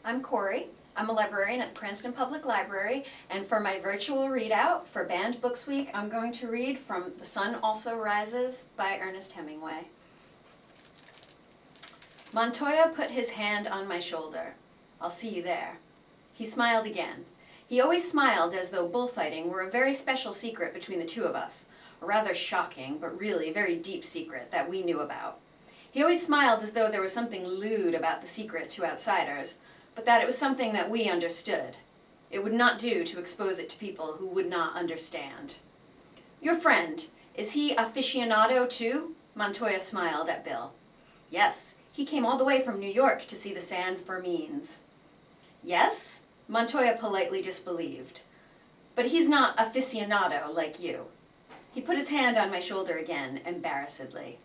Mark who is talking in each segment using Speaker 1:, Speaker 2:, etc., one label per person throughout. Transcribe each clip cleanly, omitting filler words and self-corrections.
Speaker 1: I'm Corey. I'm a librarian at the Cranston Public Library, and for my virtual readout for Banned Books Week, I'm going to read from The Sun Also Rises by Ernest Hemingway. Montoya put his hand on my shoulder. I'll see you there. He smiled again. He always smiled as though bullfighting were a very special secret between the two of us, a rather shocking but really very deep secret that we knew about. He always smiled as though there was something lewd about the secret to outsiders, but that it was something that we understood. It would not do to expose it to people who would not understand. Your friend, is he aficionado too? Montoya smiled at Bill. Yes, he came all the way from New York to see the San Fermines. Yes? Montoya politely disbelieved. But he's not aficionado like you. He put his hand on my shoulder again, embarrassedly.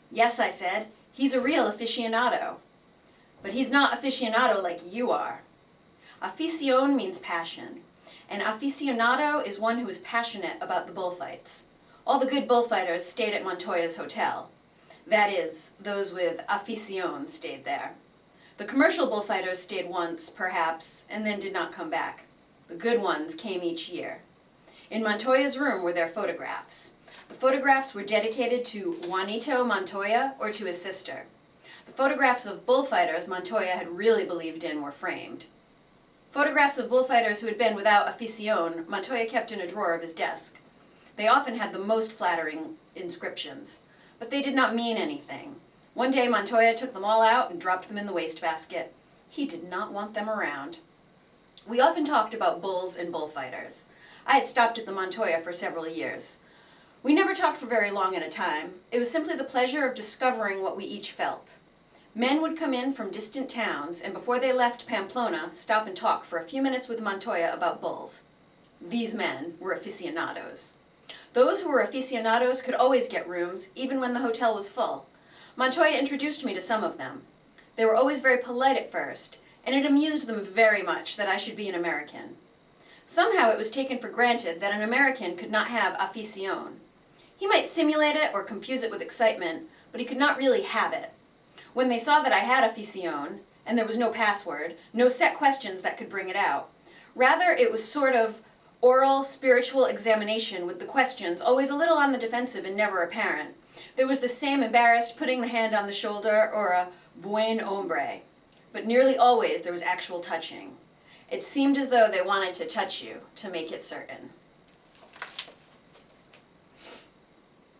Speaker 1: Yes, I said, he's a real aficionado. But he's not aficionado like you are. Afición means passion, and aficionado is one who is passionate about the bullfights. All the good bullfighters stayed at Montoya's hotel. That is, those with afición stayed there. The commercial bullfighters stayed once, perhaps, and then did not come back. The good ones came each year. In Montoya's room were their photographs. The photographs were dedicated to Juanito Montoya or to his sister. The photographs of bullfighters Montoya had really believed in were framed. Photographs of bullfighters who had been without afición Montoya kept in a drawer of his desk. They often had the most flattering inscriptions, but they did not mean anything. One day Montoya took them all out and dropped them in the wastebasket. He did not want them around. We often talked about bulls and bullfighters. I had stopped at the Montoya for several years. We never talked for very long at a time. It was simply the pleasure of discovering what we each felt. Men would come in from distant towns, and before they left Pamplona, stop and talk for a few minutes with Montoya about bulls. These men were aficionados. Those who were aficionados could always get rooms, even when the hotel was full. Montoya introduced me to some of them. They were always very polite at first, and it amused them very much that I should be an American. Somehow it was taken for granted that an American could not have afición. He might simulate it or confuse it with excitement, but he could not really have it. When they saw that I had afición, and there was no password, no set questions that could bring it out, rather it was sort of oral, spiritual examination with the questions always a little on the defensive and never apparent. There was the same embarrassed putting the hand on the shoulder or a buen hombre, but nearly always there was actual touching. It seemed as though they wanted to touch you to make it certain.